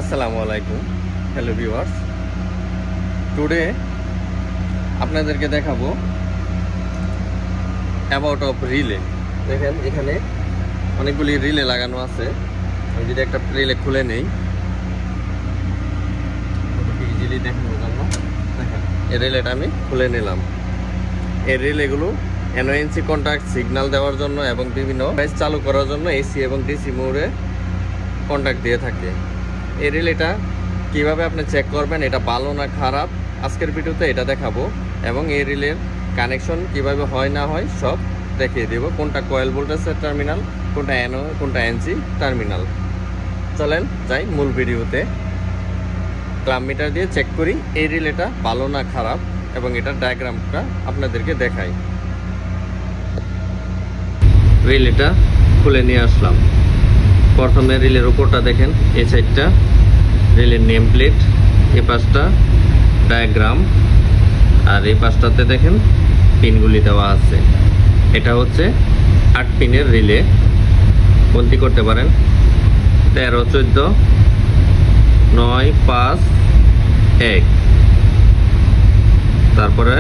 আসসালামু আলাইকুম, hello viewers. Today আপনাদেরকে দেখাবো অ্যাবাউট অফ রিলে। দেখেন এখানে অনেকগুলি রিলে লাগানো আছে। আমি যদি একটা রিলে খুলে নেই ইজিলি দেখানোর জন্য, দেখেন এই রিলেটা আমি খুলে নিলাম। এই রিলেগুলো এনওএনসি কন্ট্যাক্ট সিগন্যাল দেওয়ার জন্য এবং বিভিন্ন ডিভাইস চালু করার জন্য এসি এবং ডিসি মোডে কন্ট্যাক্ট দিয়ে থাকে। এই রিলেটা কীভাবে আপনি চেক করবেন এটা ভালো না খারাপ আজকের ভিডিওতে এটা দেখাবো, এবং এই রিলের কানেকশন কিভাবে হয় না হয় সব দেখিয়ে দেবো। কোনটা কয়েল ভোল্টেজের টার্মিনাল, কোনটা এনও, কোনটা এনসি টার্মিনাল। চলেন যাই মূল ভিডিওতে। ক্লাম মিটার দিয়ে চেক করি এই রিলেটা ভালো না খারাপ, এবং এটার ডায়াগ্রামটা আপনাদেরকে দেখাই। রিলেটা খুলে নিয়ে আসলাম। প্রথমে রিলের উপরটা দেখেন, এই সাইডটা রিলের নেম প্লেট, এই পাশটা ডায়াগ্রাম, আর এই পাশটাতে দেখেন পিনগুলি দেওয়া আছে। এটা হচ্ছে 8 পিনের রিলে। গণতি করতে পারেন 13, 14, 9, 5, 1। তারপরে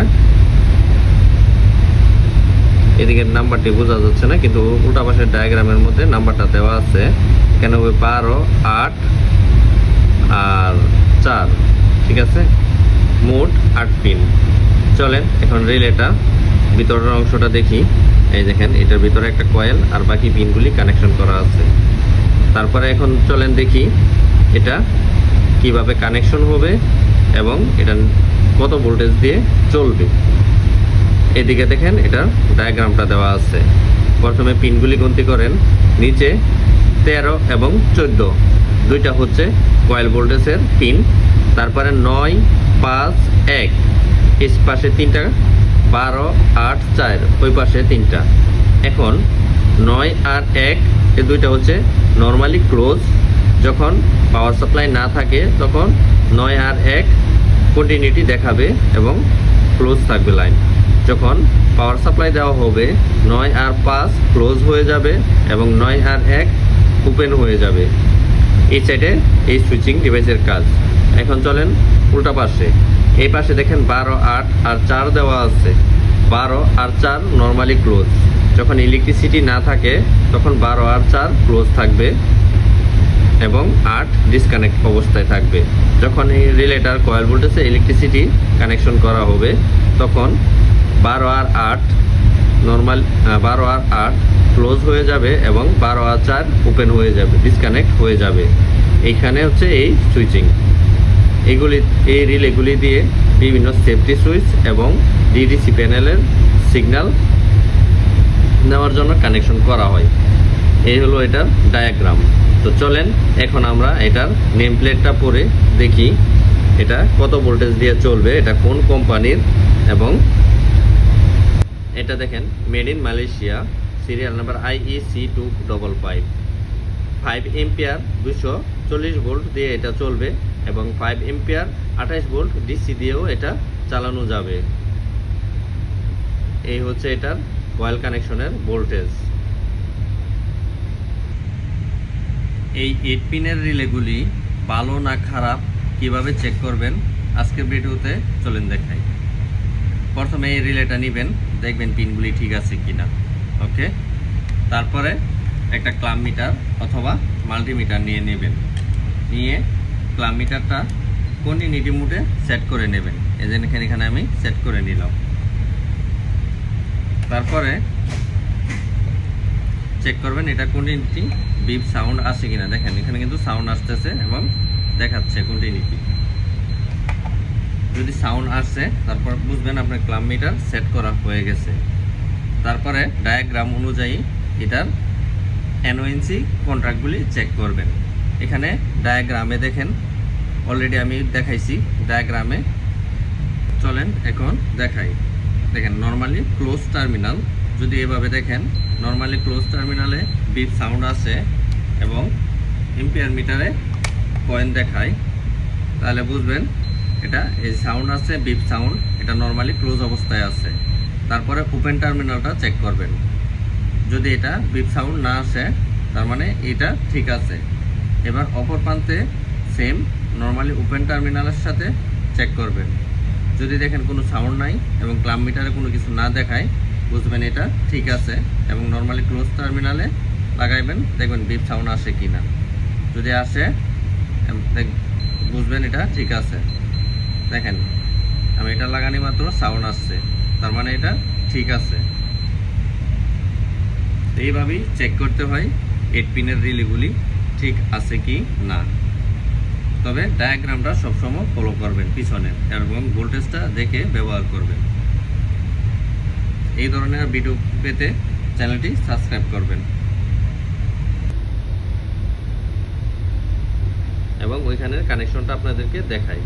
এদিকের নাম্বারটি বোঝা যাচ্ছে না, কিন্তু উল্টা পাশের ডায়াগ্রামের মধ্যে নাম্বারটা দেওয়া আছে। কেন 12, 8 আর 4, ঠিক আছে, মোট 8 পিন। চলেন এখন রিলেটা ভিতরের অংশটা দেখি। এই দেখেন এটার ভিতরে একটা কয়েল আর বাকি পিনগুলি কানেকশন করা আছে। তারপরে এখন চলেন দেখি এটা কিভাবে কানেকশন হবে এবং এটা কত ভোল্টেজ দিয়ে চলবে। এদিকে দেখেন এটার ডায়াগ্রামটা দেওয়া আছে। প্রথমে পিনগুলি গণতি করেন। নিচে 13 এবং 14 দুইটা হচ্ছে কয়েল ভোল্টেজের পিন। তারপরে 9, 5, 1 এই পাশে 3টা, 12, 8, 4 ওই পাশে 3টা। এখন 9 আর 1 এই দুইটা হচ্ছে নর্মালি ক্লোজ। যখন পাওয়ার সাপ্লাই না থাকে তখন 9 আর 1 কন্টিনিউটি দেখাবে এবং ক্লোজ থাকবে লাইন। যখন পাওয়ার সাপ্লাই দেওয়া হবে 9 আর 5 ক্লোজ হয়ে যাবে এবং 9 আর 1 ওপেন হয়ে যাবে। এই সাইডে এই সুইচিং ডিভাইসের কাজ। এখন চলেন উল্টা পাশে। এই পাশে দেখেন 12, 8 আর 4 দেওয়া আছে। 12 আর 4 নর্মালি ক্লোজ। যখন ইলেকট্রিসিটি না থাকে তখন 12 আর 4 ক্লোজ থাকবে এবং 8 ডিসকানেক্ট অবস্থায় থাকবে। যখন এই রিলেটার কয়েল ভোল্টেজে ইলেকট্রিসিটি কানেকশন করা হবে তখন 12 আর 8 নর্মাল, 12 আর 8 ক্লোজ হয়ে যাবে এবং 12 আর 4 ওপেন হয়ে যাবে, ডিসকানেক্ট হয়ে যাবে। এইখানে হচ্ছে এই সুইচিং। এই রিলেগুলি দিয়ে বিভিন্ন সেফটি সুইচ এবং ডিডিসি প্যানেলের সিগন্যাল নেওয়ার জন্য কানেকশন করা হয়। এই হলো এটার ডায়াগ্রাম। তো চলেন এখন আমরা এটার নেম প্লেটটা পরে দেখি এটা কত ভোল্টেজ দিয়ে চলবে, এটা কোন কোম্পানির। এবং এটা দেখেন made in Malaysia, serial number IEC255। 5 ampere 240 volt দিয়ে এটা চলবে এবং 5 এম্পিয়ার 28 ভোল্ট ডিসি দিয়েও এটা চালানো যাবে। এই হচ্ছে এটার কয়েল কানেকশনের ভোল্টেজ। এই 8 পিনের রিলেগুলি ভালো না খারাপ কিভাবে চেক করবেন আজকের ভিডিওতে চলেন দেখাই। প্রথমে এই রিলেটা নেবেন, দেখবেন পিনগুলি ঠিক আছে কিনা। ওকে, তারপরে একটা ক্লাম মিটার অথবা মাল্টিমিটার নিয়ে নেবেন। নিয়ে ক্লাম মিটারটা কন্টিনিউটি মোডে সেট করে নেবেন। এই যে এখানে আমি সেট করে নিলাম। তারপরে চেক করবেন এটা কন্টিনিউটি বিপ সাউন্ড আসে কিনা। দেখেন এখানে কিন্তু সাউন্ড আসতেছে এবং দেখাচ্ছে কন্টিনিউটি। যদি সাউন্ড আসে তারপর বুঝবেন আপনার ক্লাম মিটার সেট করা হয়ে গেছে। তারপরে ডায়াগ্রাম অনুযায়ী এটার এনওএনসি কন্ট্রাক্টগুলি চেক করবেন। এখানে ডায়াগ্রামে দেখেন অলরেডি আমি দেখাইছি ডায়াগ্রামে। চলেন এখন দেখাই। দেখেন নর্মালি ক্লোজ টার্মিনাল, যদি এভাবে দেখেন নর্মালি ক্লোজ টার্মিনালে বিপ সাউন্ড আছে এবং এম্পিয়ার মিটারে কয়েন দেখায়, তাহলে বুঝবেন এটা এই সাউন্ড আছে, বিপ সাউন্ড, এটা নর্মালি ক্লোজ অবস্থায় আছে। তারপরে ওপেন টার্মিনালটা চেক করবেন। যদি এটা বিপ সাউন্ড না আসে তার মানে এটা ঠিক আছে। এবার অপর প্রান্তে সেম নর্মালি ওপেন টার্মিনালের সাথে চেক করবেন। যদি দেখেন কোনো সাউন্ড নাই এবং ক্লাম মিটারে কোনো কিছু না দেখায়, বুঝবেন এটা ঠিক আছে। এবং নর্মালি ক্লোজ টার্মিনালে লাগাইবেন, দেখবেন বিপ সাউন্ড আসে কি না। যদি আসে বুঝবেন এটা ঠিক আছে। দেখেন আমি এটা লাগানি মাত্র সাউন্ড আসছে, তার মানে এটা ঠিক আছে। এইভাবেই চেক করতে হয় 8 পিনের রিলেগুলি ঠিক আছে কি না। তবে ডায়াগ্রামটা সবসময় ফলো করবেন পিছনের, এবং ভোল্টেজটা দেখে ব্যবহার করবেন। এই ধরনের ভিডিও পেতে চ্যানেলটি সাবস্ক্রাইব করবেন। এবং ওইখানের কানেকশনটা আপনাদেরকে দেখাই।